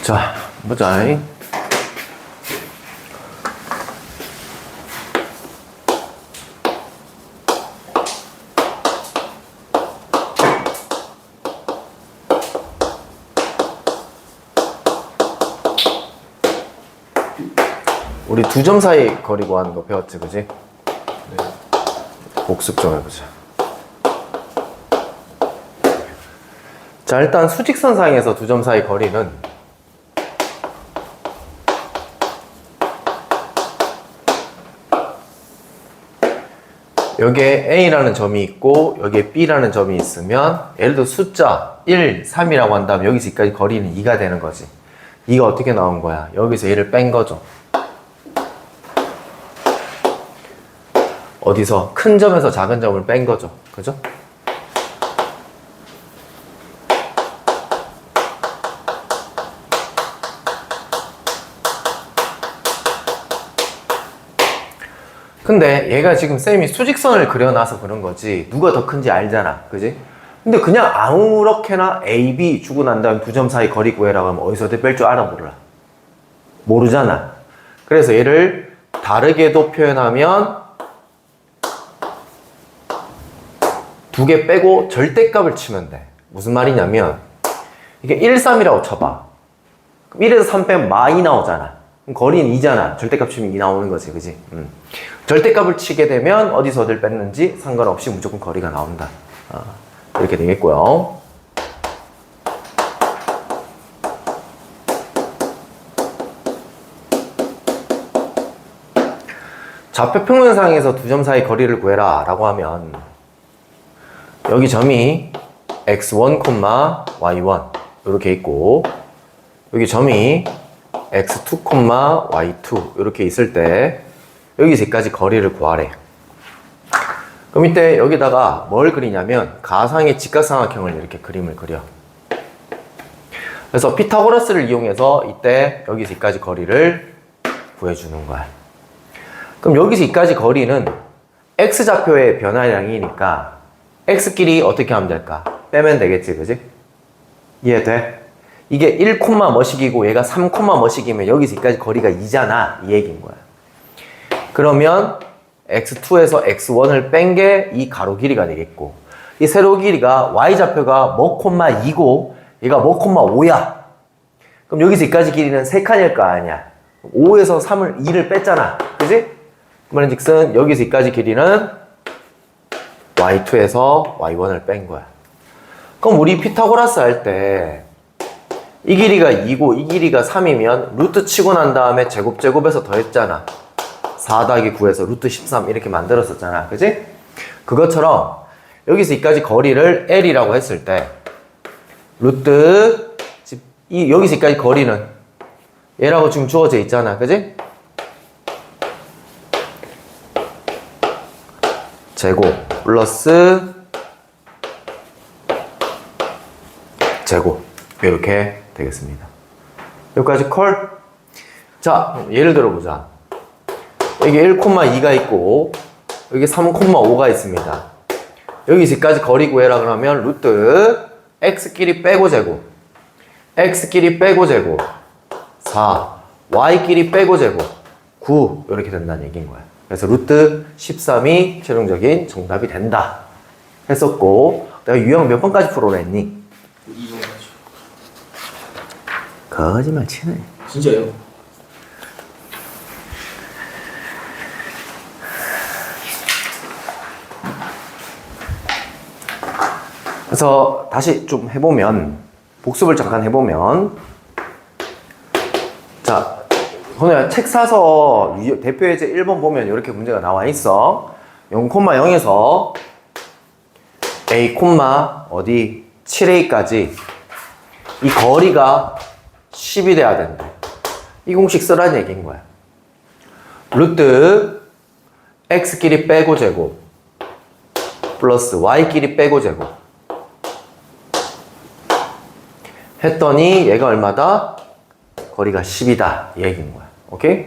자, 보자. 우리 두 점 사이 거리 구하는 거 배웠지, 그지? 네. 복습 좀 해보자. 자, 일단 수직선상에서 두 점 사이 거리는 여기에 A라는 점이 있고 여기에 B라는 점이 있으면 예를 들어 숫자 1, 3이라고 한다면 여기서 여기까지 거리는 2가 되는 거지. 2가 어떻게 나온 거야? 여기서 얘를 뺀 거죠. 어디서? 큰 점에서 작은 점을 뺀 거죠. 그죠? 근데 얘가 지금 쌤이 수직선을 그려놔서 그런 거지 누가 더 큰지 알잖아. 그지? 근데 그냥 아무렇게나 A, B 주고 난 다음 두 점 사이 거리 구해라고 하면 어디서 뺄 줄 알아 몰라? 모르잖아. 그래서 얘를 다르게도 표현하면 두 개 빼고 절대값을 치면 돼. 무슨 말이냐면 이게 1, 3이라고 쳐봐. 그럼 1에서 3 빼면 마2 나오잖아. 그럼 거리는 2잖아. 절대값 치면 2 나오는 거지. 그지? 절대값을 치게 되면 어디서 어딜 뺐는지 상관없이 무조건 거리가 나온다. 이렇게 되겠고요. 좌표 평면상에서 두 점 사이 거리를 구해라 라고 하면 여기 점이 x1, y1 이렇게 있고 여기 점이 x2, y2 이렇게 있을 때 여기서 여기까지 거리를 구하래. 그럼 이때 여기다가 뭘 그리냐면 가상의 직각삼각형을 이렇게 그림을 그려. 그래서 피타고라스를 이용해서 이때 여기서 여기까지 거리를 구해주는 거야. 그럼 여기서 여기까지 거리는 x좌표의 변화량이니까 x끼리 어떻게 하면 될까? 빼면 되겠지, 그지? 이해돼? 이게 1, 뭐씩이고 얘가 3, 뭐씩이면 여기서 여기까지 거리가 2잖아. 이 얘기인 거야. 그러면 x2에서 x1을 뺀 게 이 가로 길이가 되겠고 이 세로 길이가 y좌표가 뭐, 2고 얘가 뭐, 5야. 그럼 여기서 여기까지 길이는 3칸일 거 아니야. 5에서 3을 2를 뺐잖아. 그지? 그 말인즉슨 여기서 여기까지 길이는 y2에서 y1을 뺀 거야. 그럼 우리 피타고라스 할 때 이 길이가 2고 이 길이가 3이면 루트 치고 난 다음에 제곱해서 더했잖아. 4 더하기 9에서 루트 13 이렇게 만들었었잖아. 그지? 그것처럼 여기서 여기까지 거리를 L이라고 했을 때 루트 여기서 여기까지 거리는 얘라고 지금 주어져 있잖아. 그지? 제곱 플러스 제곱 이렇게 되겠습니다. 여기까지 콜? 자, 예를 들어보자. 여기 1,2가 있고 여기 3,5가 있습니다. 여기서까지 거리 구해라 그러면 루트 x끼리 빼고 제곱 x끼리 빼고 제곱 4 y끼리 빼고 제곱 9 이렇게 된다는 얘기인 거야. 그래서 루트 13이 최종적인 정답이 된다 했었고 내가 유형 몇 번까지 풀어라 했니? 2번까지. 거짓말 치네. 진짜요? 그래서 다시 좀 해보면 복습을 잠깐 해보면 자 오늘 책 사서 대표 예제 1번 보면 이렇게 문제가 나와 있어. 0,0에서 A, 어디 7A까지 이 거리가 10이 돼야 된다. 이 공식 쓰라는 얘기인 거야. 루트 x끼리 빼고 제곱 플러스 y끼리 빼고 제곱 했더니 얘가 얼마다? 거리가 10이다 이 얘기인 거야. 오케이?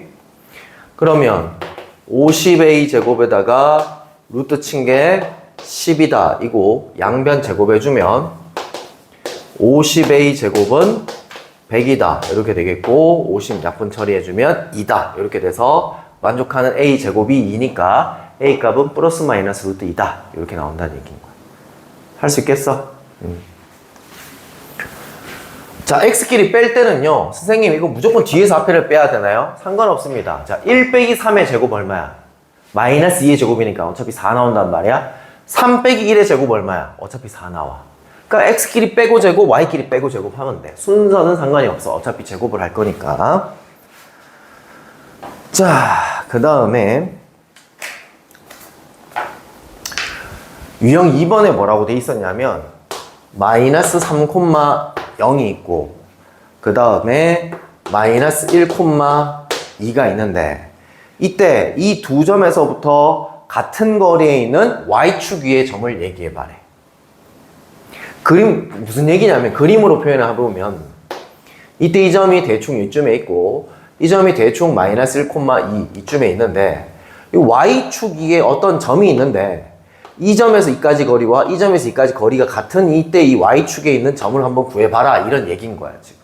그러면 50a 제곱에다가 루트 친 게 10이다 이고 양변 제곱해주면 50a 제곱은 100이다 이렇게 되겠고 50 약분 처리해주면 2다 이렇게 돼서 만족하는 a 제곱이 2니까 a 값은 플러스 마이너스 루트 2다 이렇게 나온다는 얘기인 거야. 할 수 있겠어? 자, x끼리 뺄 때는요 선생님 이거 무조건 뒤에서 앞에를 빼야 되나요? 상관없습니다. 자, 1 빼기 3의 제곱 얼마야? 마이너스 2의 제곱이니까 어차피 4 나온단 말이야. 3 빼기 1의 제곱 얼마야? 어차피 4 나와. 그러니까 x끼리 빼고 제곱, y끼리 빼고 제곱 하면 돼. 순서는 상관이 없어. 어차피 제곱을 할 거니까. 자, 그 다음에 유형 2번에 뭐라고 돼 있었냐면 마이너스 3,0이 있고 그 다음에 마이너스 1,2가 있는데 이때 이 두 점에서부터 같은 거리에 있는 y축 위의 점을 얘기해 말해. 그림 무슨 얘기냐면 그림으로 표현을 해보면 이때 이 점이 대충 이쯤에 있고 이 점이 대충 마이너스 1,2 이쯤에 있는데 이 y축 위에 어떤 점이 있는데 이 점에서 이까지 거리와 이 점에서 이까지 거리가 같은 이때 이 y축에 있는 점을 한번 구해봐라 이런 얘기인 거야 지금.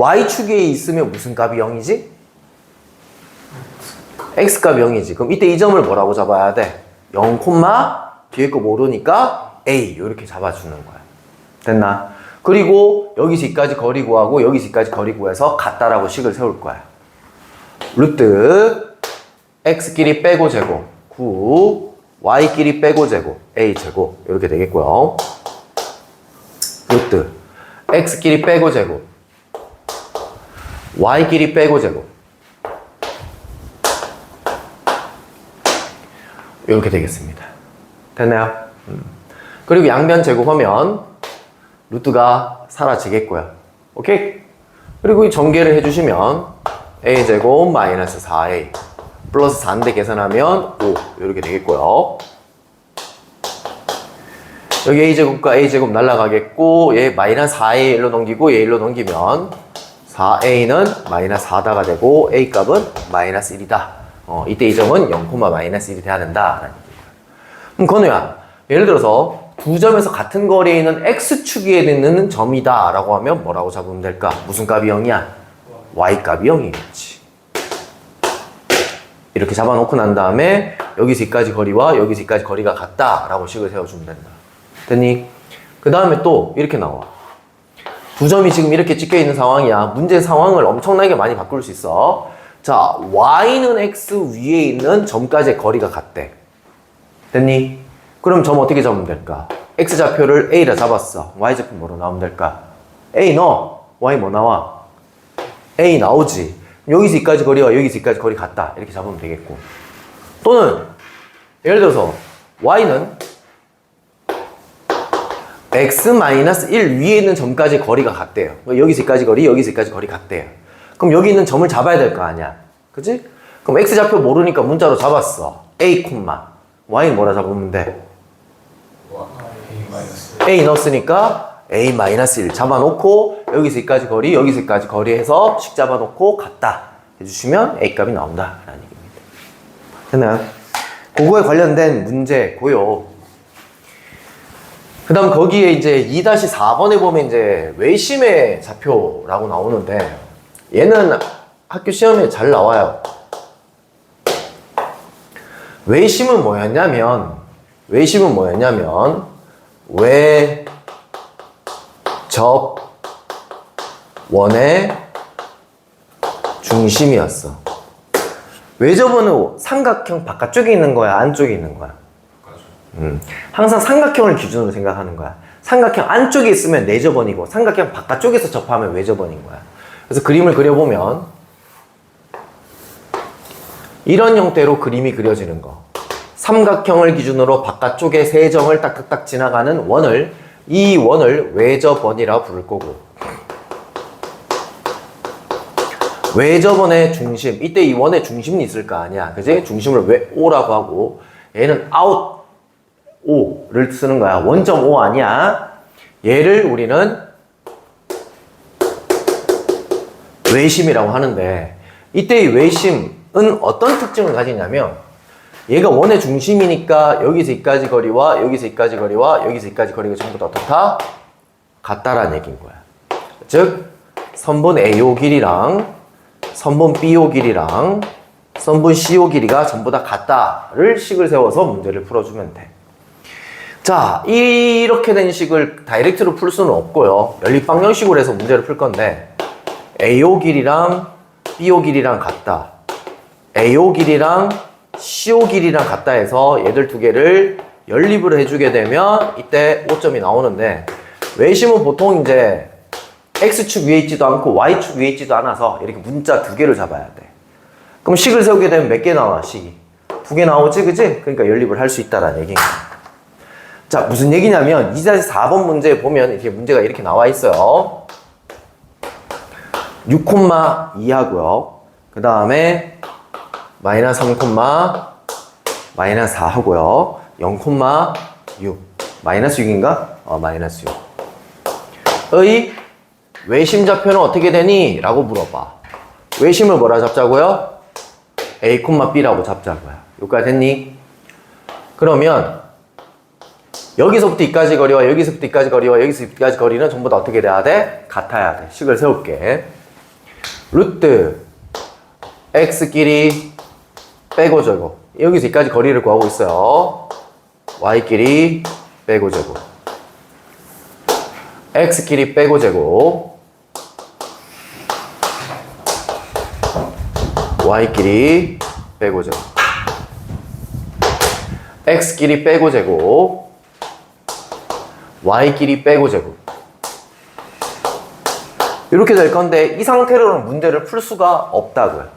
y축에 있으면 무슨 값이 0이지? x값이 0이지. 그럼 이때 이 점을 뭐라고 잡아야 돼? 0, 뒤에 거 모르니까 a 이렇게 잡아주는 거야. 됐나? 그리고 여기서 이까지 거리 구하고 여기서 이까지 거리 구해서 같다라고 식을 세울 거야. 루트 x끼리 빼고 제곱 9 y끼리 빼고 제곱 a 제곱 이렇게 되겠고요. 루트 x끼리 빼고 제곱 y끼리 빼고 제곱 이렇게 되겠습니다. 됐나요? 그리고 양변 제곱하면 루트가 사라지겠고요. 오케이? 그리고 이 전개를 해주시면 a 제곱 마이너스 4a 플러스 4인데 계산하면 5 이렇게 되겠고요. 여기 a제곱과 a제곱 날라가겠고 얘 마이너스 4a 1로 넘기고 얘 1로 넘기면 4a는 마이너스 4다가 되고 a 값은 마이너스 1이다. 이때 이 점은 0, 마이너스 1이 돼야 된다. 그럼 건우야 예를 들어서 두 점에서 같은 거리에 있는 x축 위에 있는 점이다 라고 하면 뭐라고 잡으면 될까? 무슨 값이 0이야? y값이 0이겠지. 이렇게 잡아놓고 난 다음에 여기서 이까지 거리와 여기서 이까지 거리가 같다 라고 식을 세워주면 된다. 됐니? 그 다음에 또 이렇게 나와. 두 점이 지금 이렇게 찍혀 있는 상황이야. 문제 상황을 엄청나게 많이 바꿀 수 있어. 자, y는 x 위에 있는 점까지의 거리가 같대. 됐니? 그럼 점 어떻게 잡으면 될까? x좌표를 a라 잡았어. y좌표 뭐로 나오면 될까? a 넣어. y 뭐 나와? a 나오지. 여기서 이까지 거리와 여기서 이까지 거리 같다. 이렇게 잡으면 되겠고. 또는 예를 들어서 y는 x-1 위에 있는 점까지 거리가 같대요. 여기서 이까지 거리, 여기서 이까지 거리 같대요. 그럼 여기 있는 점을 잡아야 될 거 아니야. 그치? 그럼 x좌표 모르니까 문자로 잡았어. a, y는 뭐라 잡으면 돼? a 넣었으니까 a-1 잡아놓고 여기서 이까지 거리, 여기서 이까지 거리 해서 식 잡아놓고 같다 해주시면 a 값이 나온다 라는 얘기입니다. 됐나요? 그거에 관련된 문제고요. 그 다음 거기에 이제 2-4번에 보면 이제 외심의 좌표라고 나오는데 얘는 학교 시험에 잘 나와요. 외심은 뭐였냐면 외접원의 중심이었어. 외접원은 삼각형 바깥쪽에 있는 거야, 안쪽에 있는 거야? 항상 삼각형을 기준으로 생각하는 거야. 삼각형 안쪽에 있으면 내접원이고 삼각형 바깥쪽에서 접하면 외접원인 거야. 그래서 그림을 그려보면 이런 형태로 그림이 그려지는 거. 삼각형을 기준으로 바깥쪽에 세 점을 딱딱딱 지나가는 원을, 이 원을 외접원이라고 부를 거고, 외접원의 중심, 이때 이 원의 중심이 있을 거 아니야. 그지? 중심을 O라고 하고 얘는 아웃 O를 쓰는 거야. 원점 O 아니야. 얘를 우리는 외심이라고 하는데 이때 이 외심은 어떤 특징을 가지냐면 얘가 원의 중심이니까 여기서 이까지 거리와 여기서 이까지 거리와 여기서 이까지 거리가 전부 다 어떻다? 같다라는 얘기인 거야. 즉 선분 AO 길이랑 선분 BO 길이랑 선분 CO 길이가 전부 다 같다를 식을 세워서 문제를 풀어주면 돼. 자, 이렇게 된 식을 다이렉트로 풀 수는 없고요. 연립방정식으로 해서 문제를 풀 건데 AO 길이랑 BO 길이랑 같다. AO 길이랑 CO 길이랑 같다 해서 얘들 두 개를 연립을 해주게 되면 이때 5점이 나오는데 외심은 보통 이제 X축 위에 있지도 않고 Y축 위에 있지도 않아서 이렇게 문자 두 개를 잡아야 돼. 그럼 식을 세우게 되면 몇 개 나와, 식이? 두 개 나오지, 그지? 그러니까 연립을 할 수 있다라는 얘기입니다. 자, 무슨 얘기냐면 2-4번 문제에 보면 이렇게 문제가 이렇게 나와 있어요. 6,2 하고요. 그 다음에 마이너스 3, 마이너스 4 하고요. 0,6 마이너스 6인가? 마이너스 6의 외심 좌표는 어떻게 되니? 라고 물어봐. 외심을 뭐라 잡자고요? A, B라고 잡자고요. 여기까지 됐니? 그러면 여기서부터 이까지 거리와 여기서부터 이까지 거리와 여기서부터 이까지 거리는 전부 다 어떻게 돼야 돼? 같아야 돼. 식을 세울게. 루트 X끼리 빼고 제곱. 여기서 이까지 거리를 구하고 있어요. Y끼리 빼고 제곱. X끼리 빼고 제곱. Y끼리 빼고 제곱. X끼리 빼고 제곱. Y끼리 빼고 제곱. 이렇게 될 건데 이 상태로는 문제를 풀 수가 없다고요.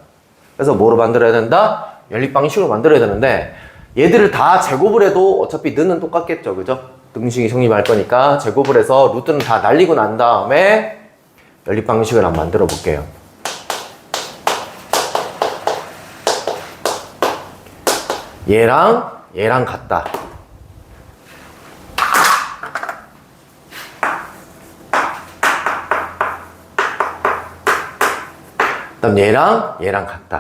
그래서 뭐로 만들어야 된다? 연립방식으로 만들어야 되는데 얘들을 다 제곱을 해도 어차피 는은 똑같겠죠, 그죠? 등식이 성립할 거니까 제곱을 해서 루트는 다 날리고 난 다음에 연립방식을 한번 만들어 볼게요. 얘랑 같다. 그다음 얘랑 같다.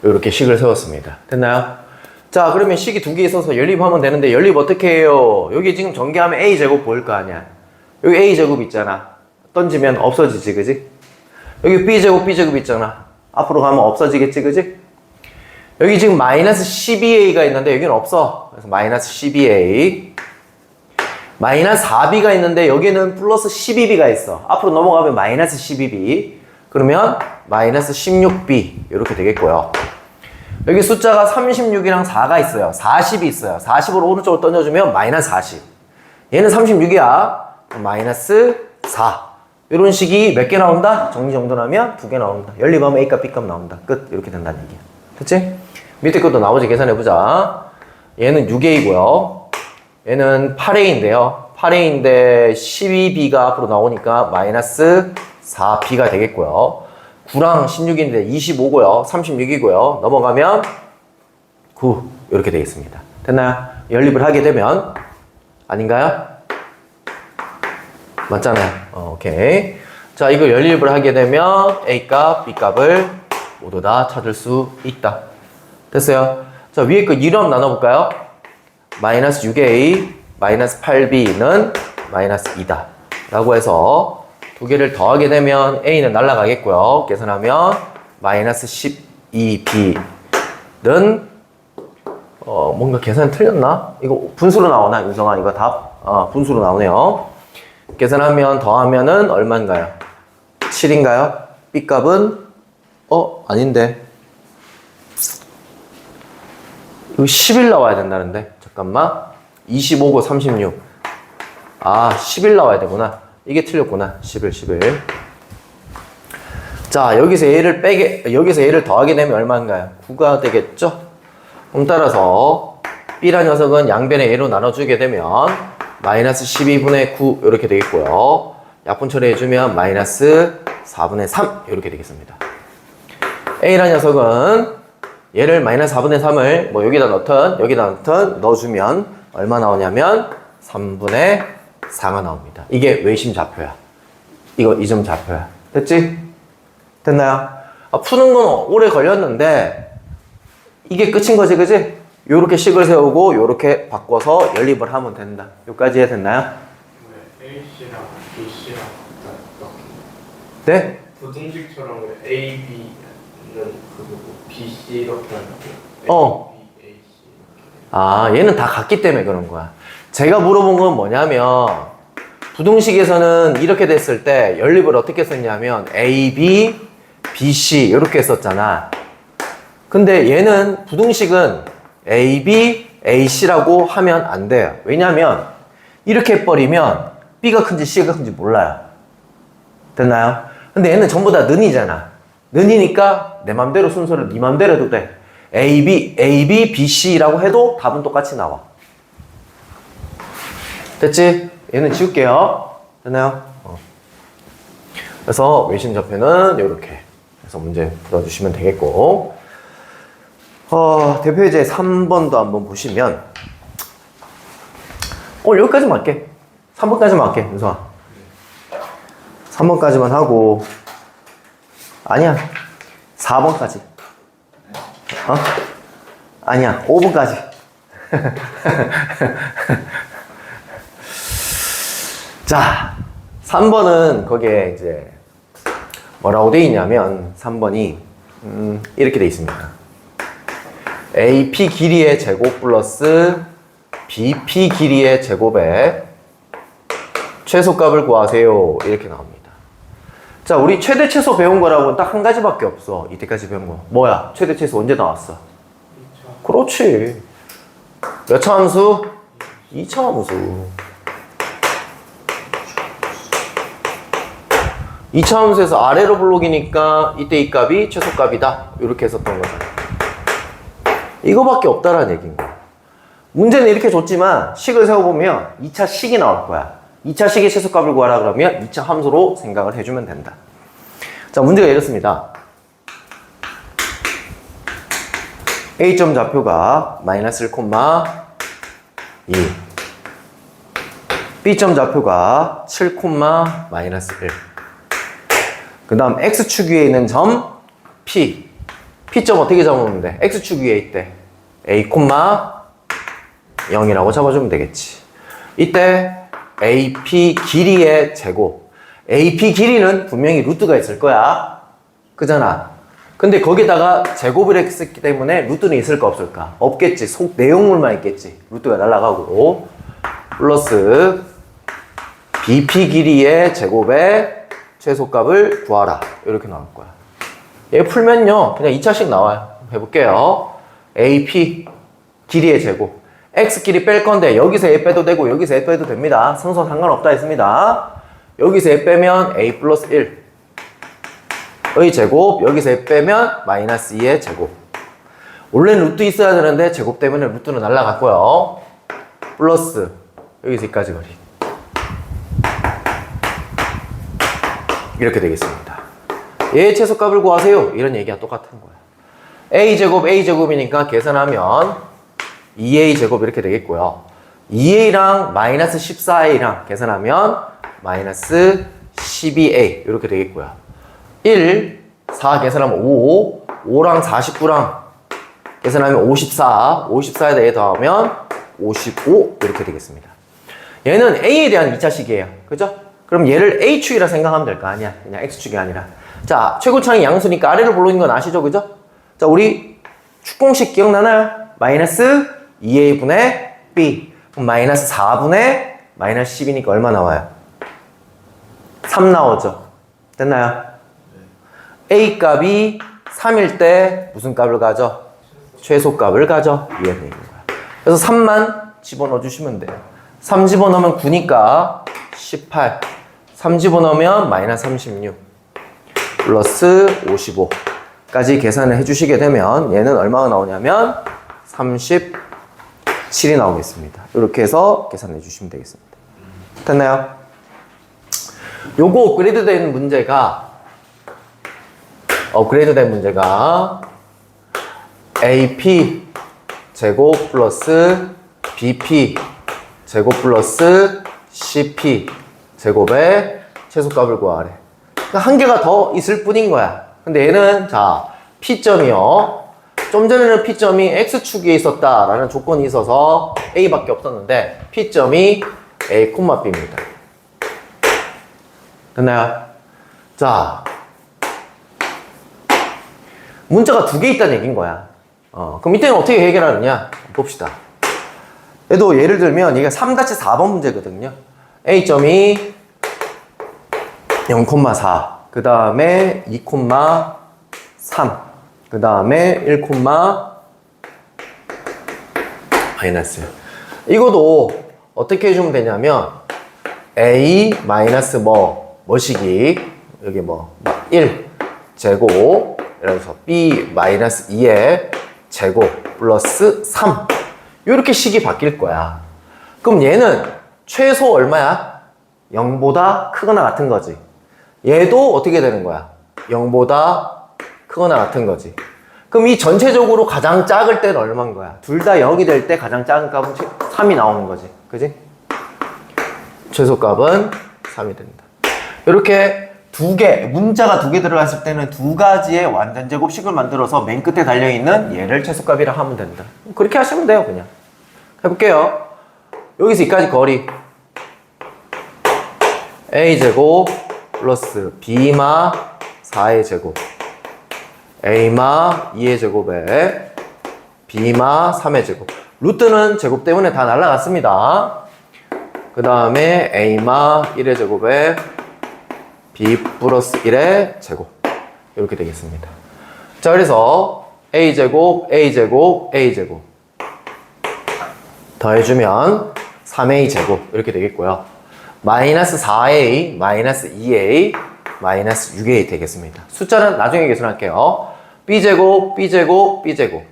이렇게 식을 세웠습니다. 됐나요? 자, 그러면 식이 두 개 있어서 연립하면 되는데 연립 어떻게 해요? 여기 지금 전개하면 A제곱 보일 거 아니야. 여기 A제곱 있잖아. 던지면 없어지지, 그지? 여기 B제곱 있잖아. 앞으로 가면 없어지겠지, 그지? 여기 지금 마이너스 12A가 있는데 여기는 없어. 그래서 마이너스 12A. 마이너스 4B가 있는데 여기는 플러스 12B가 있어. 앞으로 넘어가면 마이너스 12B. 그러면 마이너스 16B. 이렇게 되겠고요. 여기 숫자가 36이랑 4가 있어요. 40이 있어요. 40을 오른쪽으로 던져주면 마이너스 40. 얘는 36이야. 마이너스 4. 이런 식이 몇 개 나온다? 정리정돈하면 2개 나온다. 연립하면 A값, B값 나온다. 끝. 이렇게 된다는 얘기야. 됐지? 밑에 것도 나머지 계산해보자. 얘는 6A고요. 얘는 8A인데요. 8A인데 12B가 앞으로 나오니까 마이너스 4B가 되겠고요. 9랑 16인데 25고요. 36이고요. 넘어가면 9 이렇게 되겠습니다. 됐나요? 연립을 하게 되면 아닌가요? 맞잖아요. 오케이. 자, 이거 연립을 하게 되면 A값, B값을 모두 다 찾을 수 있다. 됐어요? 자, 위에 거 2로 한번 나눠볼까요? 마이너스 6A, 마이너스 8B는 마이너스 2다. 라고 해서 두 개를 더하게 되면 A는 날아가겠고요. 계산하면 마이너스 12B는 뭔가 계산이 틀렸나? 이거 분수로 나오나? 윤성아 이거 답? 분수로 나오네요. 계산하면 더하면은 얼마인가요? 7인가요? B값은 아닌데 이거 11 나와야 된다는데 잠깐만 25고 36 11 나와야 되구나. 이게 틀렸구나. 11. 자, 여기서 얘를 더하게 되면 얼마인가요? 9가 되겠죠? 그럼 따라서 B란 녀석은 양변의 A로 나눠주게 되면 마이너스 12분의 9 이렇게 되겠고요. 약분 처리해주면 마이너스 4분의 3 이렇게 되겠습니다. A란 녀석은 얘를 마이너스 4분의 3을 뭐 여기다 넣든 넣어주면 얼마 나오냐면 3분의 4가 나옵니다. 이게 외심 좌표야. 이거 이 점 좌표야. 됐지? 됐나요? 푸는 건 오래 걸렸는데 이게 끝인 거지, 그지? 요렇게 식을 세우고 요렇게 바꿔서 연립을 하면 된다. 여기까지 해야 됐나요? 왜 A씨랑 B씨랑 네? 부등식처럼 왜 A, B는 그거고 BC 이렇게 한다고. 어. A, B, A, C 이렇게. 아, 얘는 다 같기 때문에 그런 거야. 제가 물어본 건 뭐냐면 부등식에서는 이렇게 됐을 때 연립을 어떻게 썼냐면 A, B, B, C 이렇게 썼잖아. 근데 얘는 부등식은 A, B, A, C라고 하면 안 돼요. 왜냐면 이렇게 해버리면 B가 큰지 C가 큰지 몰라요. 됐나요? 근데 얘는 전부 다 는이잖아. 는이니까 내 맘대로 순서를 네 맘대로 해도 돼. A, B, B, C라고 해도 답은 똑같이 나와. 됐지? 얘는 지울게요. 됐나요? 그래서 외심 좌표는 이렇게 해서 문제 풀어주시면 되겠고, 대표 예제 3번도 한번 보시면, 오늘 여기까지만 할게. 3번까지만 할게, 윤서아. 3번까지만 하고, 아니야, 4번까지. 아니야, 5번까지. 자, 3번은 거기에 이제 뭐라고 돼 있냐면 3번이 이렇게 돼 있습니다. AP 길이의 제곱 플러스 BP 길이의 제곱의 최소값을 구하세요. 이렇게 나옵니다. 자, 우리 최대 최소 배운 거라고는 딱 한 가지밖에 없어. 이때까지 배운 거. 뭐야? 최대 최소 언제 나왔어? 2차. 그렇지. 몇 차 함수? 2차 함수. 2차 함수에서 아래로 블록이니까 이때 이 값이 최소값이다. 이렇게 했었던 거잖아. 이거밖에 없다라는 얘기인 거야. 문제는 이렇게 줬지만 식을 세워보면 2차 식이 나올 거야. 2차 식의 최소값을 구하라 그러면 2차 함수로 생각을 해주면 된다. 자, 문제가 이렇습니다. A점 좌표가 마이너스 1,2, B점 좌표가 7, 마이너스 1. 그 다음 X축 위에 있는 점 P. P점 어떻게 잡으면 돼? X축 위에 있대. A, 0이라고 잡아주면 되겠지. 이때 AP 길이의 제곱. AP 길이는 분명히 루트가 있을 거야. 그잖아. 근데 거기다가 제곱을 했기 때문에 루트는 있을까 없을까? 없겠지. 속 내용물만 있겠지. 루트가 날아가고. 플러스 BP 길이의 제곱의 최소값을 구하라. 이렇게 나올 거야. 얘 풀면요, 그냥 2차식 나와요. 해볼게요. AP 길이의 제곱. X 길이 뺄 건데 여기서 얘 빼도 되고 여기서 얘 빼도 됩니다. 성선 상관없다 했습니다. 여기서 얘 빼면 A 플러스 1의 제곱, 여기서 얘 빼면 마이너스 2의 제곱. 원래는 루트 있어야 되는데 제곱 때문에 루트는 날라갔고요. 플러스 여기서 여기까지 거리. 이렇게 되겠습니다. 얘의 최소값을 구하세요. 이런 얘기가 똑같은 거야. A제곱이니까 계산하면 2A제곱 이렇게 되겠고요. 2A랑 마이너스 14A랑 계산하면 마이너스 12A 이렇게 되겠고요. 1, 4 계산하면 5, 5랑 49랑 계산하면 54, 54에다 얘 더하면 55 이렇게 되겠습니다. 얘는 A에 대한 2차식이에요. 그죠? 그럼 얘를 A축이라 생각하면 될 거 아니야. 그냥 X축이 아니라. 자, 최고차항이 양수니까 아래로 불러있는 건 아시죠? 그죠? 자, 우리 축공식 기억나나요? 마이너스 2A분의 B. 그럼 마이너스 4분의 마이너스 10이니까 얼마 나와요? 3 나오죠? 됐나요? A 값이 3일 때 무슨 값을 가져? 최소값을 가져. 이해가 되는 거야. 그래서 3만 집어넣어 주시면 돼요. 3 집어넣으면 9니까 18. 3 집어넣으면 마이너스 36. 플러스 55까지 계산을 해주시게 되면 얘는 얼마가 나오냐면 37이 나오겠습니다. 이렇게 해서 계산해 주시면 되겠습니다. 됐나요? 요거 업그레이드 된 문제가 AP 제곱 플러스 BP 제곱 플러스 CP 제곱의 최소값을 구하래. 그러니까 한 개가 더 있을 뿐인 거야. 근데 얘는 자 P점이요 좀 전에는 P점이 X축에 있었다라는 조건이 있어서 A밖에 없었는데 P점이 A, B입니다. 됐나요? 자, 문자가 두 개 있다는 얘기인 거야. 그럼 이때는 어떻게 해결하느냐? 봅시다. 얘도 예를 들면 얘가 3-4번 문제거든요. A점이 0,4, 그 다음에 2,3, 그 다음에 1, 마이너스. 이것도 어떻게 해주면 되냐면 A 마이너스 뭐시기 여기 1 제곱, 그래서 B 마이너스 2의 제곱 플러스 3 이렇게 식이 바뀔 거야. 그럼 얘는 최소 얼마야? 0보다 크거나 같은 거지. 얘도 어떻게 되는 거야? 0보다 크거나 같은 거지. 그럼 이 전체적으로 가장 작을 때는 얼마인 거야? 둘 다 0이 될 때 가장 작은 값은 3이 나오는 거지. 그지? 최소값은 3이 된다. 이렇게 문자가 두 개 들어갔을 때는 두 가지의 완전 제곱식을 만들어서 맨 끝에 달려있는 얘를 최소값이라 하면 된다. 그렇게 하시면 돼요, 그냥. 해볼게요. 여기서 여기까지 거리. A제곱 플러스 B마 4의 제곱. A마 2의 제곱에 B마 3의 제곱. 루트는 제곱 때문에 다 날라갔습니다. 그 다음에 A마 1의 제곱에 B 플러스 1의 제곱. 이렇게 되겠습니다. 자, 그래서 A제곱, A제곱, A제곱. 더해주면 3A 제곱. 이렇게 되겠고요. 마이너스 4A, 마이너스 2A, 마이너스 6A 되겠습니다. 숫자는 나중에 계산할게요. B제곱, B제곱, B제곱.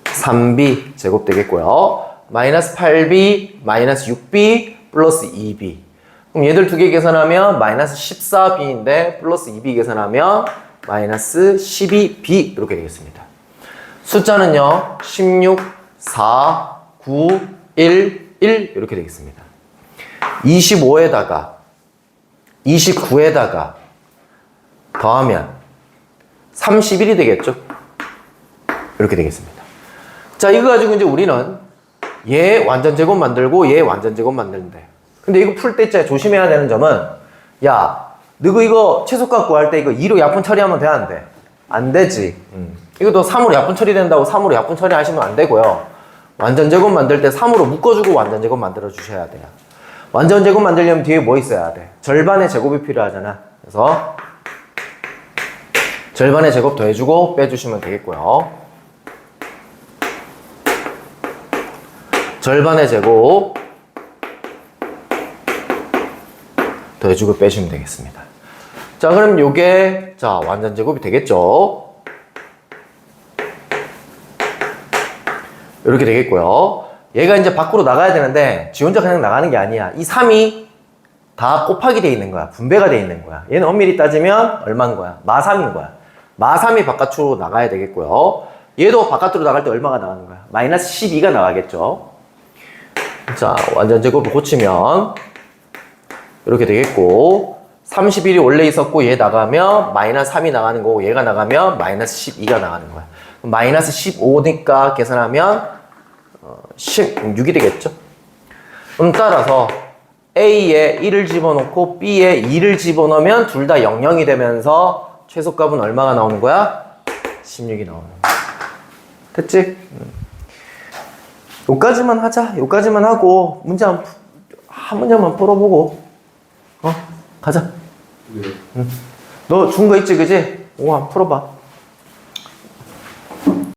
3B 제곱 되겠고요. 마이너스 8B, 마이너스 6B, 플러스 2B. 그럼 얘들 두 개 계산하면 마이너스 14B인데 플러스 2B 계산하면 마이너스 12B 이렇게 되겠습니다. 숫자는요 16, 4, 9, 1, 1 이렇게 되겠습니다. 25에다가 29에다가 더하면 31이 되겠죠? 이렇게 되겠습니다. 자, 이거 가지고 이제 우리는 얘 완전 제곱 만들고 얘 완전 제곱 만드는데, 근데 이거 풀 때 조심해야 되는 점은, 야, 너 이거 최소값 구할 때 이거 2로 약분 처리하면 돼, 안 돼? 안 되지. 이것도 3으로 약분 처리된다고 3으로 약분 처리하시면 안 되고요. 완전 제곱 만들 때 3으로 묶어주고 완전 제곱 만들어 주셔야 돼요. 완전 제곱 만들려면 뒤에 뭐 있어야 돼? 절반의 제곱이 필요하잖아. 그래서 절반의 제곱 더해주고 빼주시면 되겠고요. 절반의 제곱 더해주고 빼주면 되겠습니다. 자, 그럼 요게 자 완전 제곱이 되겠죠. 이렇게 되겠고요. 얘가 이제 밖으로 나가야 되는데 지 혼자 그냥 나가는 게 아니야. 이 3이 다 곱하기 돼 있는 거야. 분배가 돼 있는 거야. 얘는 엄밀히 따지면 얼마인 거야? 마3인 거야. 마3이 바깥으로 나가야 되겠고요. 얘도 바깥으로 나갈 때 얼마가 나가는 거야? 마이너스 12가 나가겠죠. 자, 완전 제곱을 고치면 이렇게 되겠고, 31이 원래 있었고 얘 나가면 마이너스 3이 나가는 거고, 얘가 나가면 마이너스 12가 나가는 거야. 마이너스 15니까 계산하면 16이 되겠죠. 그럼 따라서 A에 1을 집어넣고 B에 2를 집어넣으면 둘 다 00이 되면서 최소값은 얼마가 나오는 거야? 16이 나오는 거야. 됐지? 요까지만 하자. 요까지만 하고 문제 한 문제만 풀어보고 가자. 너 준 거 있지, 그지? 한번 풀어봐.